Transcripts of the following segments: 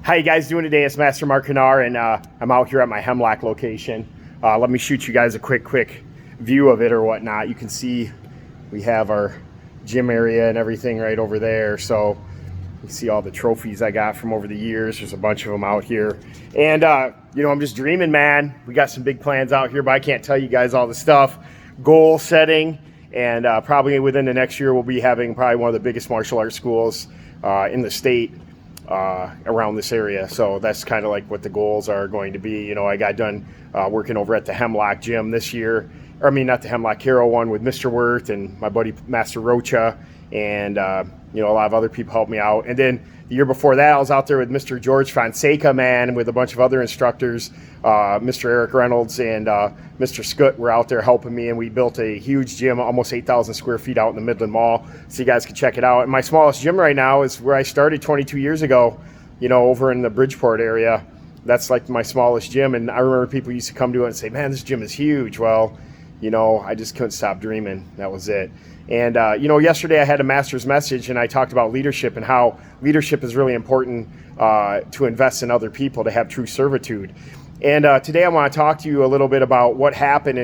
How you guys doing today? It's Master Mark Canar, and I'm out here at my Hemlock location. Let me shoot you guys a quick view of it or whatnot. You can see we have our gym area and everything right over there. So you see all the trophies I got from over the years. There's a bunch of them out here. And, I'm just dreaming, man. We got some big plans out here, but I can't tell you guys all the stuff. Goal setting, and probably within the next year, we'll be having probably one of the biggest martial arts schools in the state around this area. So that's kind of like what the goals are going to be. I got done working over at the Hemlock gym this year. Or I mean, not the Hemlock Hero one, with Mr. Wirth and my buddy Master Rocha, and a lot of other people helped me out. And then the year before that, I was out there with Mr. George Fonseca, man, with a bunch of other instructors. Mr. Eric Reynolds and Mr. Scoot were out there helping me, and we built a huge gym, almost 8,000 square feet out in the Midland Mall, so you guys can check it out. And my smallest gym right now is where I started 22 years ago, over in the Bridgeport area. That's like my smallest gym, and I remember people used to come to it and say, man, this gym is huge. Well, I just couldn't stop dreaming. That was it. And, yesterday I had a master's message, and I talked about leadership and how leadership is really important to invest in other people, to have true servitude. And today I want to talk to you a little bit about what happened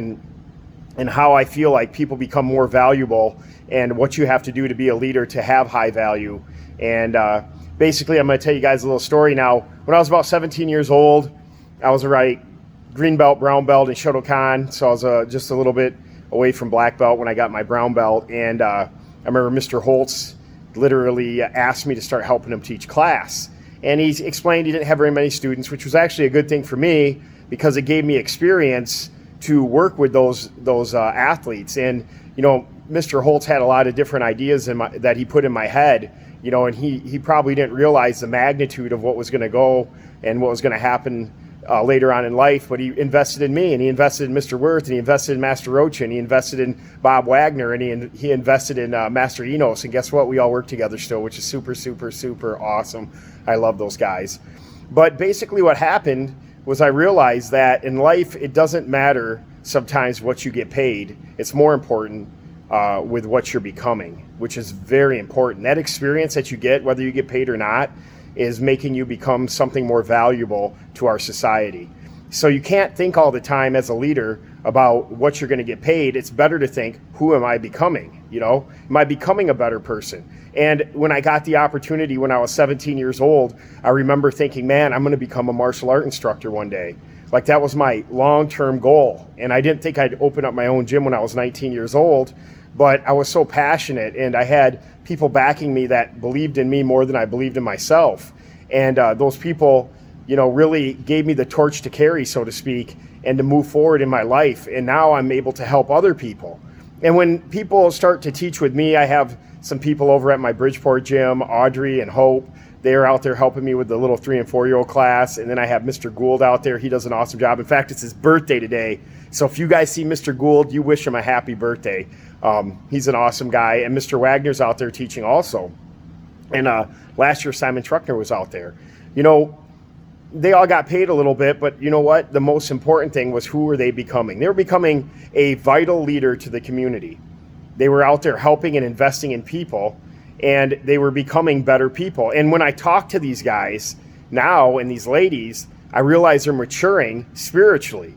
and how I feel like people become more valuable, and what you have to do to be a leader to have high value. And basically, I'm going to tell you guys a little story now. When I was about 17 years old, I was green belt, brown belt in Shotokan, so I was just a little bit away from black belt when I got my brown belt. And I remember Mr. Holtz literally asked me to start helping him teach class. And he explained he didn't have very many students, which was actually a good thing for me, because it gave me experience to work with those athletes. And Mr. Holtz had a lot of different ideas that he put in my head, and he probably didn't realize the magnitude of what was going to go and what was going to happen later on in life. But he invested in me, and he invested in Mr. Wirth, and he invested in Master Rocha, and he invested in Bob Wagner, and he invested in Master Enos. And guess what? We all work together still, which is super, super, super awesome. I love those guys. But basically what happened was I realized that in life, it doesn't matter sometimes what you get paid. It's more important with what you're becoming, which is very important. That experience that you get, whether you get paid or not, is making you become something more valuable to our society. So you can't think all the time as a leader about what you're going to get paid. It's better to think, who am I becoming? Am I becoming a better person? And when I got the opportunity when I was 17 years old, I remember thinking, man, I'm going to become a martial art instructor one day. Like, that was my long-term goal. And I didn't think I'd open up my own gym when I was 19 years old, but I was so passionate, and I had people backing me that believed in me more than I believed in myself. And those people, really gave me the torch to carry, so to speak, and to move forward in my life. And now I'm able to help other people. And when people start to teach with me, I have some people over at my Bridgeport gym, Audrey and Hope. They're out there helping me with the little 3 and 4-year-old class. And then I have Mr. Gould out there. He does an awesome job. In fact, it's his birthday today. So if you guys see Mr. Gould, you wish him a happy birthday. He's an awesome guy. And Mr. Wagner's out there teaching also. And last year, Simon Truckner was out there. They all got paid a little bit, but you know what? The most important thing was, who were they becoming? They were becoming a vital leader to the community. They were out there helping and investing in people, and they were becoming better people. And when I talk to these guys now and these ladies, I realize they're maturing spiritually.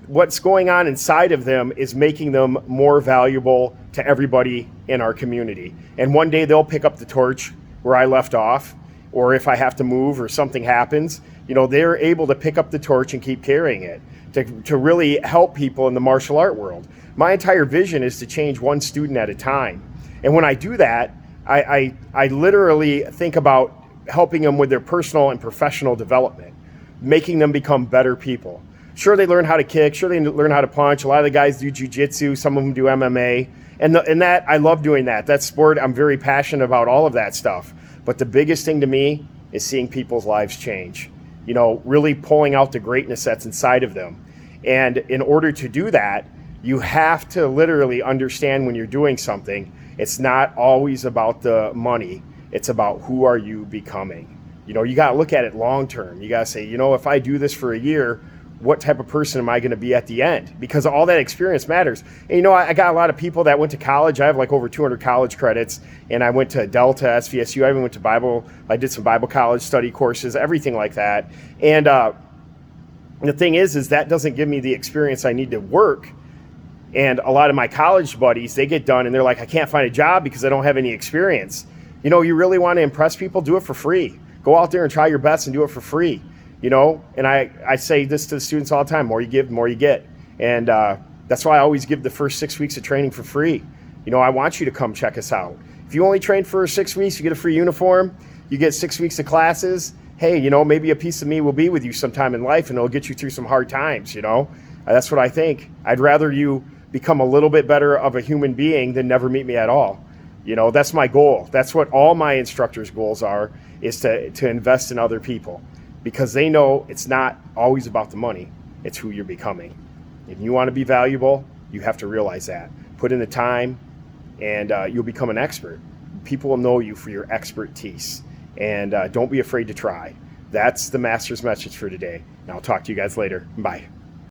What's going on inside of them is making them more valuable to everybody in our community. And one day they'll pick up the torch where I left off, or if I have to move or something happens, they're able to pick up the torch and keep carrying it to really help people in the martial art world. My entire vision is to change one student at a time. And when I do that, I literally think about helping them with their personal and professional development, making them become better people. Sure, they learn how to kick. Sure, they learn how to punch. A lot of the guys do jiu-jitsu. Some of them do MMA. And that, I love doing that. That sport, I'm very passionate about all of that stuff. But the biggest thing to me is seeing people's lives change. Really pulling out the greatness that's inside of them. And in order to do that, you have to literally understand when you're doing something, it's not always about the money. It's about, who are you becoming? You got to look at it long term. You got to say, if I do this for a year, what type of person am I going to be at the end? Because all that experience matters. And you know, I got a lot of people that went to college. I have like over 200 college credits, and I went to Delta, SVSU. I even went to Bible. I did some Bible college study courses, everything like that. And the thing is that doesn't give me the experience I need to work. And a lot of my college buddies, they get done and they're like, I can't find a job because I don't have any experience. You know, you really want to impress people, do it for free. Go out there and try your best and do it for free. You know, and I say this to the students all the time, more you give, more you get. And that's why I always give the first 6 weeks of training for free. You know, I want you to come check us out. If you only train for 6 weeks, you get a free uniform, you get 6 weeks of classes. Hey, you know, maybe a piece of me will be with you sometime in life and it'll get you through some hard times, you know. That's what I think. I'd rather you become a little bit better of a human being than never meet me at all. You know, that's my goal. That's what all my instructors' goals are, is to invest in other people. Because they know it's not always about the money, it's who you're becoming. If you want to be valuable, you have to realize that. Put in the time, and you'll become an expert. People will know you for your expertise. And don't be afraid to try. That's the master's message for today. And I'll talk to you guys later. Bye.